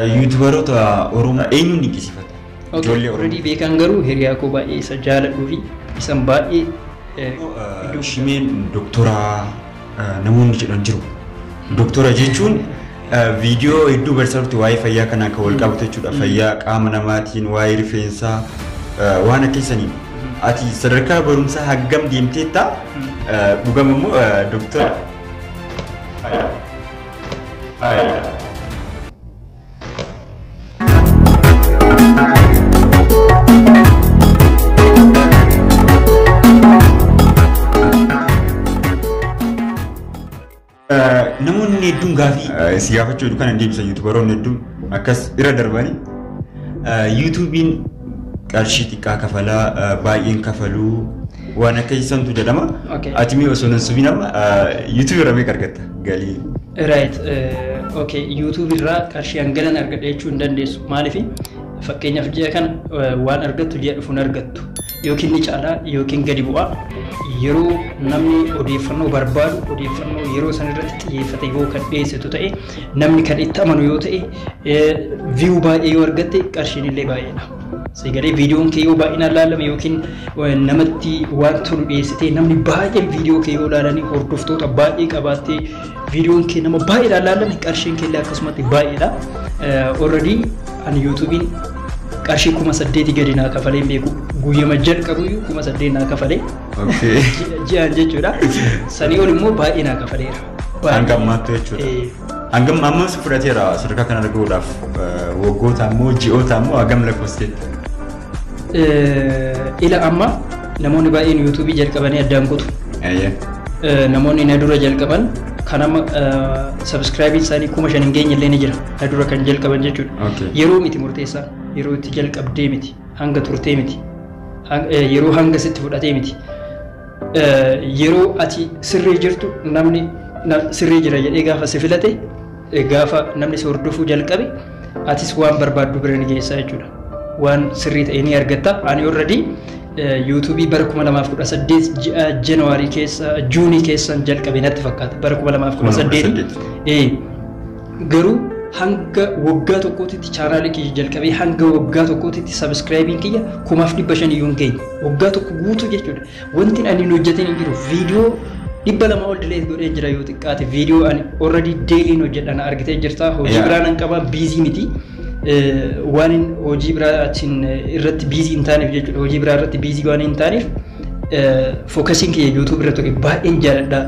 Yuutubaroota Oromoo eenyuun dinqisiifata? Ijoollee Oromoo beekan garuu hiriyaa koo baay'ee isa jaaladhuu fi isan baay'ee Shimeen doktoraa namoonni jedhan jiru. Doktora jechuun viidiyoo hedduu barsiisutti waa'ee fayyaa kanaa kan wal qabatu jechuudha. Fayyaa qaama namaatiin waa'ee rifeensaa waan akkasanii. Ati sadarkaa barumsaa haggam deemteetta? Dhugama immoo doktora. Namoonni hedduun gaafii si gaafachuu kan deebisan yuutubaroonni hedduun akkas irra darbanii yuutuubiin qarshii xiqqaa kafalaa baay'een kafaluu waan akkasiisantu jedhama. Ati mee osoo nan subiin amma yuutuubii irraa meeqa argatta galii? Right. Okay. YouTube irraa qarshii hangalan argadha jechuu hin dandeessu. Maaliif fakkeenyaaf ji'a kana waan argattu ji'a dhufuun argattu. Yookiin ni caalaa yookiin gadi bu'aa. Yeroo namni odeeffannoo barbaadu odeeffannoo yeroo san irratti xiyyeeffate yoo kan dhiyeessitu ta'e namni kan itti amanu yoo ta'e view baay'ee yoo argatte qarshiin illee baay'eedha. Sagalee viidiyoon kee yoo baay'inaan ilaalame yookiin namatti waan tolu dhiyeessite namni baay'een viidiyoo kee yoo ilaalanii hordoftoota baay'ee qabaattee viidiyoon kee nama baay'eedhaan ilaalame qarshiin kee illee akkasumatti baay'eedha. Already ani YouTubein qarshii 8,000 gadi naa kafalee beeku guyyama jalqabuyyuu 8,000 naa kafalee ji'aan jechuudha. Sanii ol immoo baay'ee naa kafaleera. Hangam maattu jechuudha. Hangam ammas fudhateera sadarkaa kana arguudhaaf waggoota ammoo ji'oota ammoo hagam lakkoofsiseetta? Ila amma namoonni baay'een yuutuubii jalqabanii addaan kutu. Namoonni na dura jalqaban kan amma subscribe isaanii 5,000 hin geenye illee ni jira. Na dura kan jalqaban jechuudha. Yeroo miti murteessaa yeroo itti jalqabdee miti hanga turtee miti yeroo hanga sitti fudhatee miti yeroo ati sirrii jirtu namni sirrii jira jedhee gaafa si filate gaafa namni si hordofuu jalqabe atis waan barbaaddu bira ni geessaa jechuudha. Waan sirrii ta'e ni argatta. Ani already YouTube bara 2018 ji'a January keessa Juunii keessan jalqabe natti fakkaata bara 2018 garuu hanga waggaa tokkootitti chaanaalii kiyya jalqabee hanga waggaa tokkootitti subscribing kiyya 500,000 iyyuu hin geenye waggaa tokko guutuu jechuudha. Wanti ani hin hojjetin hin jiru viidiyoo 200 ol delete godhee jira yoo xiqqaate viidiyoo ani already daily hojjedhan argitee jirta. Hojii biraan an qaba busy miti. Waan hojii biraatiin irratti busy hin taaneef jechuudha. Hojii biraa irratti busy waan hin taaneef focusing kiyya YouTube irratti ta'e baay'een jaaladha.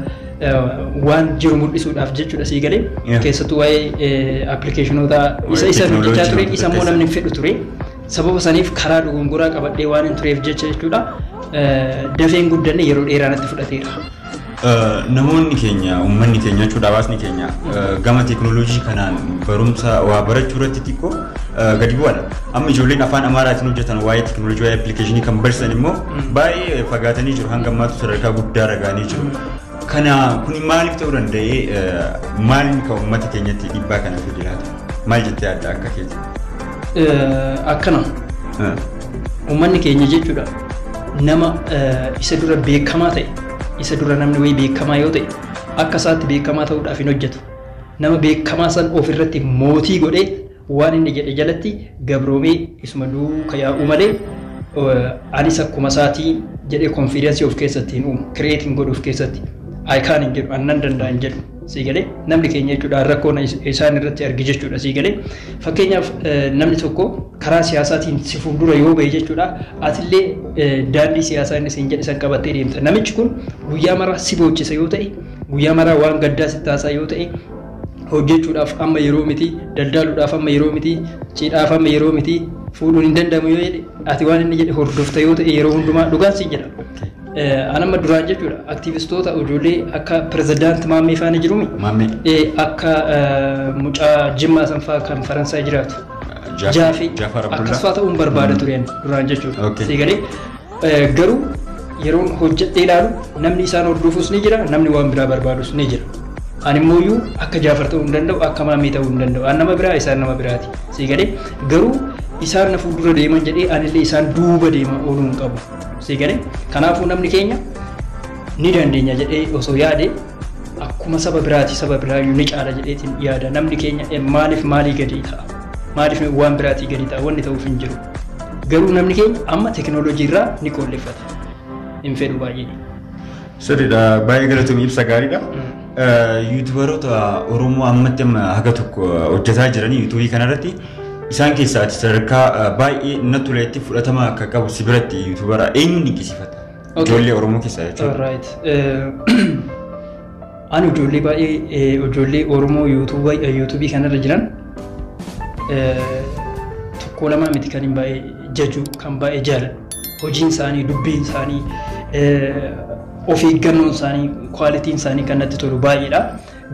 Waan jiru mul'isuudhaaf jechuudha sii galee keessattuu waa'ee appilikeeshinoota isa hojjechaa ture isa immoo namni hin fedhu ture sababa saniif karaa dogongoraa qabadhee waan hin tureef jechuudha dafeen guddanne yeroo dheeraa natti fudhateera. Namoonni keenya uummanni keenya jechuudha hawaasni keenya gama teekinooloojii kanaan barumsa waa barachuu irratti xiqqoo gadi bu'aadha. Amma ijoolleen afaan Amaaraatiin hojjetan waa'ee teekinooloojii waa'ee appilikeeshinii kan barsiisan immoo baay'ee fagaatanii jiru hanga ammaatu sadarkaa guddaa ragaanii jiru. Kana kun maaliif ta'uu danda'e maaliin kan uummata keenyatti dhiibbaa kana fide laata? Maal jettee adda akka keeti? Akkana uummanni keenya jechuudha nama isa dura beekamaa ta'e isa dura namni wayii beekamaa yoo ta'e akka isaatti beekamaa ta'uudhaaf hin hojjetu. Nama beekamaa san ofirratti mootii godhee waan inni jedhe jalatti gabroomee isuma duuka yaa'uu malee anis akkuma isaatii jedhee konfiidensii of keessatti hin uumu kireetiin godhuuf keessatti. Icon hin jedhu annan danda'an jedhu sii galee namni keenya jechuudha rakkoon isaan irratti argi jechuudha sii galee fakkeenyaaf namni tokko karaa siyaasaatiin si fuuldura yoo ba'e jechuudha atillee daandii siyaasaa inni siin jedhe san qabattee deemta. Namichi kun guyyaa maraa si boochisa yoo ta'e guyyaa maraa waan gaddaa si taasaa yoo ta'e hojjechuudhaaf amma yeroo miti daldaaluudhaaf amma yeroo miti cidhaaf amma yeroo miti fuudhuun hin danda'amu yoo jedhe ati waan inni jedhe hordofta yoo ta'e yeroo hundumaa dhugaan siin jedha. Anamma duraan jechuudha aktivistoota ijoollee akka pirezidaanti Maammee faana jirumi akka mucaa Jimmaa sanfaa kan Faransaay jiraatu Jaafii akkasfaa ta'uun barbaada tureen duraan jechuudha. Seegalee garuu yeroo hojjedhee ilaalu namni isaan hordofus ni jira namni waan biraa barbaadus ni jira. Ani immoo akka Jaafar ta'uu hin danda'u akka Maammee ta'uu hin danda'u. An nama biraa isaan nama biraati. Seegalee garuu isaan na fuuldura deeman jedhee anillee isaan duuba deema ooluu hin qabu. Seegalee kanaafuu namni keenya ni dandeenya jedhee osoo yaade akkuma saba biraati saba biraayyuu ni caala jedheetiin yaada. Namni keenya maaliif maalii gadi ta'a? maaliif waan biraatii gadi ta'a wanni ta'uuf hin jiru. Garuu namni keenya amma teekinooloojii irraa ni qoolleffata. Hin fedhu baay'ee. Sirriidha baay'ee galatoomii ibsa gaariidha. Yuutubaroota Oromoo ammatti amma haga tokko hojjetaa jiranii yuutuubii kanarratti isaan keessaa sadarkaa baay'ee natti toletti fudhatama akka qabu si biratti yuutubara eenyuun dinqisiifata? Ijoollee Oromoo keessaa jechuudha. Ani ijoollee baay'ee ijoollee Oromoo yuutuubii kanarra jiran tokko lama miti kan hin baay'ee jaju kan baay'ee jaaladhu. Hojiin isaanii, dubbiin isaanii, of eeggannoon isaanii, kwaalitiin isaanii kan natti tolu baay'eedha.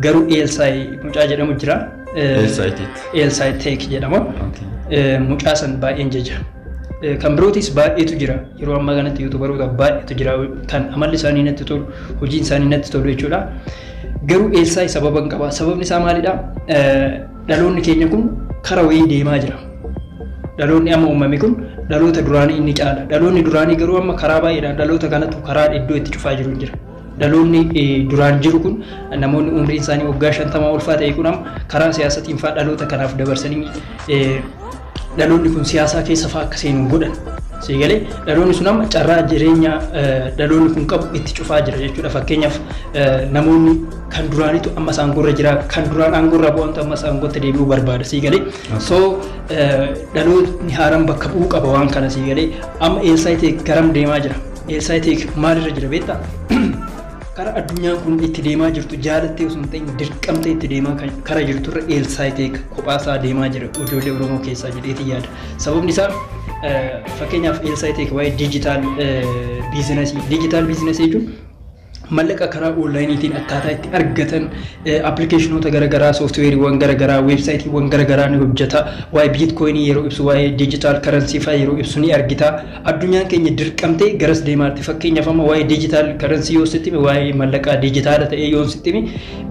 Garuu Eelsaay mucaa jedhamu jira. Eelsaay Teek jedhama. Mucaa san baay'een jaja. Kan birootis baay'eetu jira. Yeroo ammaa kanatti yuutubaroota baay'eetu jira. Kan amalli isaanii natti tolu, hojiin isaanii natti tolu jechuudha. Garuu Eelsaay sababa hin qaba. Sababni isaa maalidha? Dhaloonni keenya kun karaa wayii deemaa jira. Dhaloonni amma uumame kun dhaloota duraanii inni caala. Dhaloonni duraanii garuu amma karaa baay'eedhaan dhaloota kanatu karaa iddoo itti cufaa jiru jira. Dhaloonni duraan jiru kun namoonni umriin isaanii waggaa 50 ulfaa ta'e kun amma karaa siyaasatiin fa'aa dhaloota kanaaf dabarsanii dhaloonni kun siyaasaa keessa fa'aa akka seenuun godhan. Siigalee dhaloonni sun amma carraa jireenya dhaloonni kun qabu itti cufaa jira jechuudha. Fakkeenyaaf namoonni kan duraanitu amma aangorra jira, kan duraan aangorra bu'antu amma aangootti deebi'uu barbaada. Siigalee so dhaloonni haaraan bakka bu'uu qaba waan kana. Siigalee amma Eelsaay Teek garam deemaa jira? Eelsaay Teek maalirra jira beektaa? Karaa addunyaan kun itti deemaa jirtu jaalattee osoo hin ta'in dirqamtee itti deemaa karaa jirturra Eelsaay Teek kophaasaa deemaa jira ijoollee Oromoo keessaa jedheetii yaada. Sababni isaa fakkeenyaaf Eelsaay Teek waa'ee diijitaal biizinasii jechuun mallaqa karaa onlaayiniitiin akkaataa itti argatan appilikeeshinoota garaagaraa sooftiweeriiwwan garaagaraa weebsaayitiiwwan garaagaraa ni hojjeta. Waa'ee biitkoyinii yeroo ibsu waa'ee diijitaal karansii fa'aa yeroo ibsu ni argita. Addunyaan keenya dirqamtee garas deemaatti. Fakkeenyaaf amma waa'ee diijitaal karansii yoo sittime waa'ee mallaqaa diijitaala ta'ee yoo sittime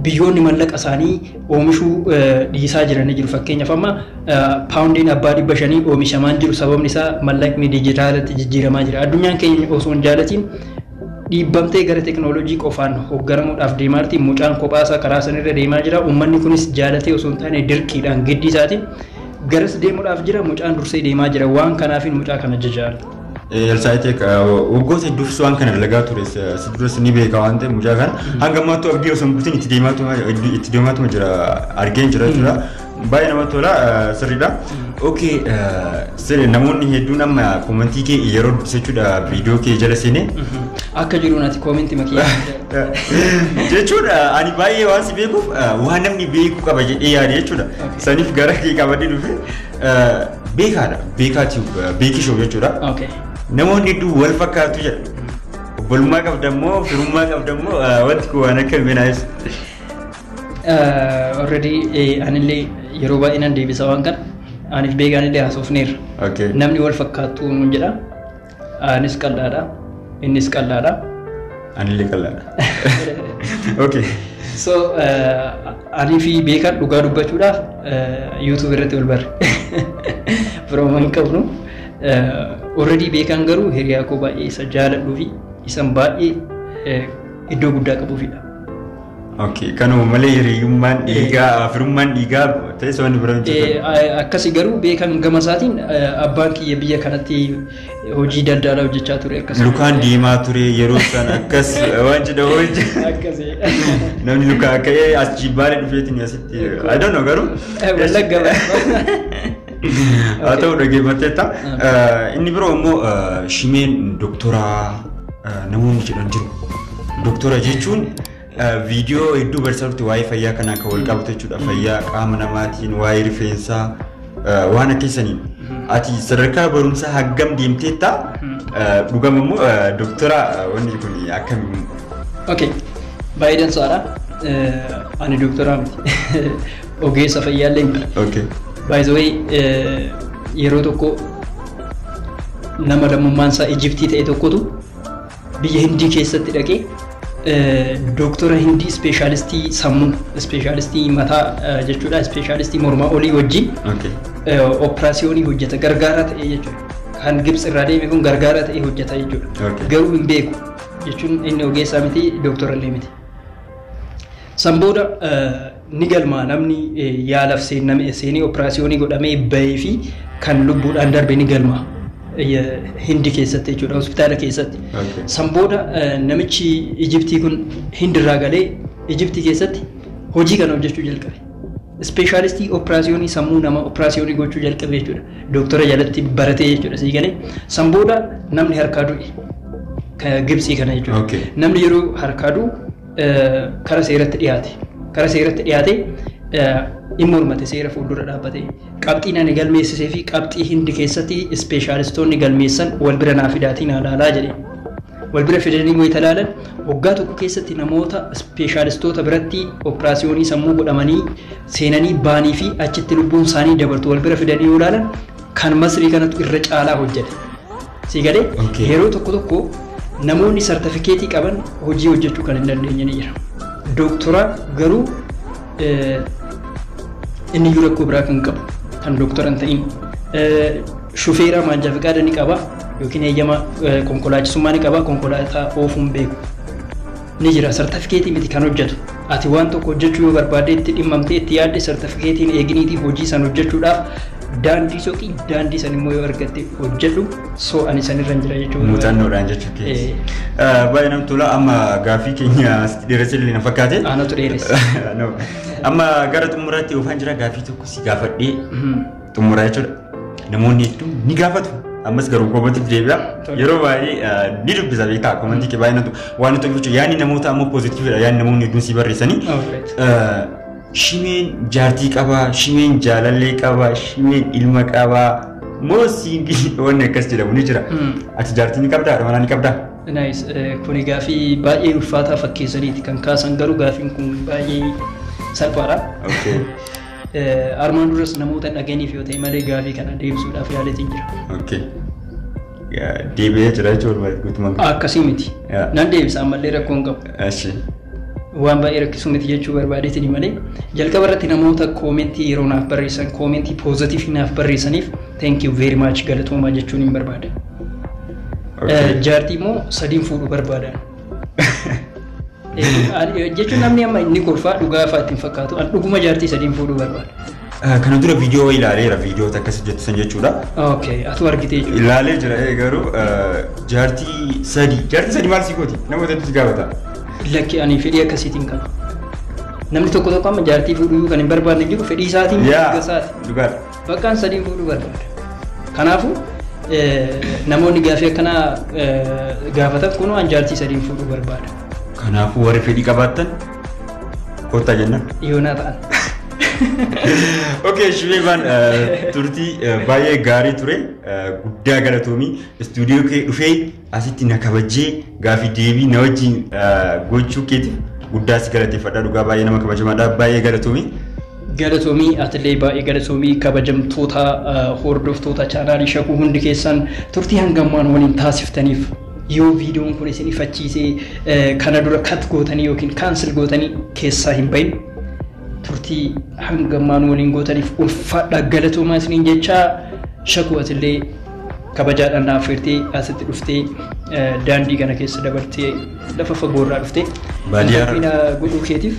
biyyoonni mallaqa isaanii oomishuu dhiisaa jiran jiru. Fakkeenyaaf amma paawundiin abbaa 500 oomishamaan jiru sababni isaa mallaqni diijitaalatti jijjiiramaa jira. Addunyaan keenya osoo hin jaalatiin dhiibbamtee gara teekinooloojii qofaan hoggaramuudhaaf deemaa jirti. Mucaan kophaasaa karaa sanirra deemaa jira. Uummanni kunis jaalatee osoo hin taane dirqiidhaan giddii isaatiin garas deemuudhaaf jira. Mucaan dursee deemaa jira. Waan kanaaf mucaa kana jajaala. Eelsaay Teek waggoota hedduufis waan kana dalagaa ture. Si duras ni beeka waan ta'eef mucaa kana hanga ammaatti abdii osoo hin kutin itti deemaatuma jira argeen jira jechuudha. Baay'ee namatti tola sirriidha. Okay, sirri namoonni hedduun amma koomentii kee yeroo dubbisachuudha viidiyoo kee jala seenee akka jiru nati koomentii makiyyaa jechuudha. Ani baay'ee waan si beekuuf waan namni beeku qaba jedhee yaade jechuudha. Saniif gara kee qabadee dhufe beekaadha. Beekishoo jechuudha. Namoonni hedduu wal fakkaatu jedha. Obbolummaa qabdammoo firummaa qabdammoo wanti kun waan akka minaanis. Already anillee yeroo baay'ee nan deebisa waan kana. Anis beekanillee haasofneerra. Namni wal fakkaatu nuun jedha. Anis qal'aadha. Innis qal'aadha. Anillee qal'aadha. Okay. So ani fi beekan dhugaa dubbachuudhaaf YouTube irratti wal barre. Firoomaa hin qabnu. Already beekan garuu hiriyaa koo baay'ee isa jaaladhuu fi isan baay'ee iddoo guddaa qabuufidha. Okay, kanuma malee hiriyyummaan dhiigaa firummaan dhiigaa ta'e soonni bira akkasii garuu beekan gama isaatiin abbaan kiyya biyya kanatti hojii daldalaa hojjechaa ture akkasii. Lukaan deemaa ture yeroo san akkas waan jedha hojii. Akkasii. Namni lukaa ka'ee as jibbaalee dhufeetiin asitti I don't know garuu. Wallagga. Haa ta'u dhaggeeffatteetta. Inni biroo immoo shimeen doktoraa namoonni jedhan jiru. Doktora jechuun viidiyoo hedduu barsiisutti waa'ee fayyaa kan akka wal qabatu jechuudha. Fayyaa qaama namaatiin waa'ee rifeensaa waan akkasaniin ati sadarkaa barumsaa haggam deemteetta dhugama immoo doktora wanni kun akkamiin? Okay, baay'ee dansaadha. Ani doktoraa miti ogeessa fayyaallee miti. Okay. By the way yeroo tokko nama lammummaan isaa Ijiptii ta'e tokkotu biyya Hindii keessatti dhaqee doktora Hindii speeshaalistii sammuu speeshaalistii mataa jechuudha. Speeshaalistii mormaa olii wajjin operaasiyoonii hojjeta gargaaraa ta'e jechuudha. Kan Gibsi irraa deeme kun gargaaraa ta'e hojjeta jechuudha. Garuu hin beeku jechuun inni ogeessaa miti doktora illee miti. San booda ni galmaa namni yaalaaf seenii operaasiyoonii godhamee bahee fi kan lubbuudhaan darbe ni galmaa. Hindi keessatti jechuudha hospitaala keessatti. San booda namichi Ijiptii kun Hindirraa galee Ijiptii keessatti hojii kana hojjechuu jalqabe. Ispeeshaalistii operaasiyoonii sammuu nama operaasiyoonii gochuu jalqabe jechuudha. Dooktora jalatti baratee jechuudha sii galee. San booda namni harkaa du'e. Gibsii kana jechuudha. Namni yeroo harkaa du'u kara seeratti dhiyaate. Kara seeratti dhiyaate immoo mormate seera fuuldura dhaabbate qabxiin ani galmeessisee fi qabxii Hindi keessatti ispeeshaalistoonni galmeessan wal bira naa fidaatiin ilaalaa jedhe. Wal bira fidanii wayita ilaalan waggaa tokko keessatti namoota ispeeshaalistoota biratti operaasiyoonii sammuu godhamanii seenanii baanii fi achitti lubbuun isaanii dabartu wal bira fidanii yoo ilaalan kan Masrii kanatu irra caalaa hojjete. Si galee yeroo tokko namoonni sartifikeetii qaban hojii hojjechuu kan hin dandeenye ni jira. Dooktora garuu inni yoo rakkoo biraa kan qabu kan dooktora hin ta'in shufeera maanjaa fiqaada ni qaba yookiin eeyyama konkolaachisummaa ni qaba konkolaataa oofuun beeku ni jira sartifikeetii miti kan hojjetu ati waan tokko hojjechuu yoo barbaadde itti dhimmamtee itti yaadde sartifikeetiin eeginiitiif hojii san hojjechuudhaaf daandii soqii daandii san immoo yoo argatte hojjedhu soo ani sanirra hin jira jechuudha. Muuxannoodhaan jechuu keessa. Baay'ee namatti tola amma gaaffii keenya asitti dheeressee illee na fakkaate. Aanatu dheeressa. Amma gara xumuraatti oofaan jira gaaffii tokko si gaafadhee xumuraa jechuudha. Namoonni hedduun ni gaafatu. Ammas garuu koomentiif deebi'a. Yeroo baay'ee ni dubbisa beekaa koomentii kee baay'ee waan nuti jechuudha yaadni namoota ammoo poozitiividha yaadni namoonni hedduun si barreessanii. Shimeen jaartii qabaa, shimeen jaalallee qabaa, shimeen ilma qabaa, moo siingii wanni akkas jedhamu ni jira. Ati jaartii ni qabdaa, manaa ni qabdaa? Nice. Kuni gaaffii baay'ee ulfaataa fakkeessaniiti kan kaasan garuu gaaffiin kun baay'ee salphaadha. Armaan duras namoota dhaganiif yoo ta'e malee gaaffii kana deebisuudhaaf yaaleetiin jira. Deebi'ee jira jechuudha. Akkasii miti. Nan deebisa ammallee rakkoo hin qabu. Waan baay'ee rakkisu miti jechuu barbaadeetini malee jalqaba irratti namoota koomentii yeroo naaf barreessan koomentii poozitiivii naaf barreessaniif thank you very much galatoomaa jechuun hin barbaada. Jaartii immoo sadiin fuudhuu barbaadan. Jechuun namni amma inni kolfaa dhugaa fa'aa ittiin fakkaatu an dhuguma jaartii sadiin fuudhuu barbaada. Kana dura viidiyoo ilaaleera viidiyoota akkas hojjettan jechuudha. Atu argite jechuudha. Ilaalee jira garuu jaartii sadii maal si gooti namoota hedduutu gaafata. Lakki ani fedhii akkasiitiin qaba. Namni tokko amma jaartii fuudhuu kan hin barbaadne jiru fedhii isaatiin gasaati. Dhugaadha. Bakkaan sadiin fuudhuu barbaada. Kanaafuu namoonni gaaffii akkanaa gaafatan kunoo an jaartii sadiin fuudhuu barbaada. Kanaafuu warri fedhii qabaattan kottaa jenna. Yoonaa ta'an. Okay, Shimeemaan turtii baay'ee gaarii ture guddaa galatoomii istuudiyoo kee dhufee asitti na kabajee gaaffii deebii na wajjin gochuu keetiif guddaa si galateeffadha dhugaa baay'ee nama kabajamaadha baay'ee galatoomii. Galatoomii atillee baay'ee galatoomii kabajamtoota hordoftoota chaanaalii Shakuu hundi keessan turtii hangammaan waliin taasiftaniif yoo viidiyoon kun isin ifachiisee kana dura kat gootanii yookiin kaansel gootanii keessaa hin bahin turtii hangammaan waliin gootaniif ulfaadha galatoomaa isiniin jechaa Shakuu atillee kabajaadhaan naaf feertee asitti dhuftee daandii kana keessa dabartee lafa fagoorraa dhuftee baadiyyaa godhuu keetiif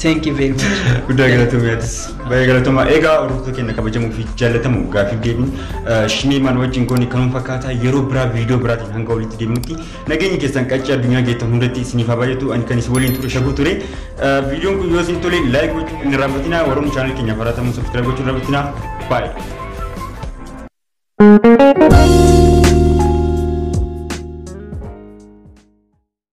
thank you very much. Guddaa galatoomiyatis baay'ee galatoomaa egaa hordoftoota keenya kabajamuu fi jaallatamu gaaffii deebiin Shimeemaan wajjin goone kanuma fakkaataa yeroo biraa viidiyoo biraatiin hanga walitti deemutti nageenyi keessan qaccee addunyaa geettan hundatti isiniif haa baay'atu ani kan isin waliin ture Shakuu ture viidiyoon kun yoo isin tole laayik gochuu hin raawwatinaa warroonni chaanal keenya baratamu subscribe gochuu hin raawwatinaa baay'ee.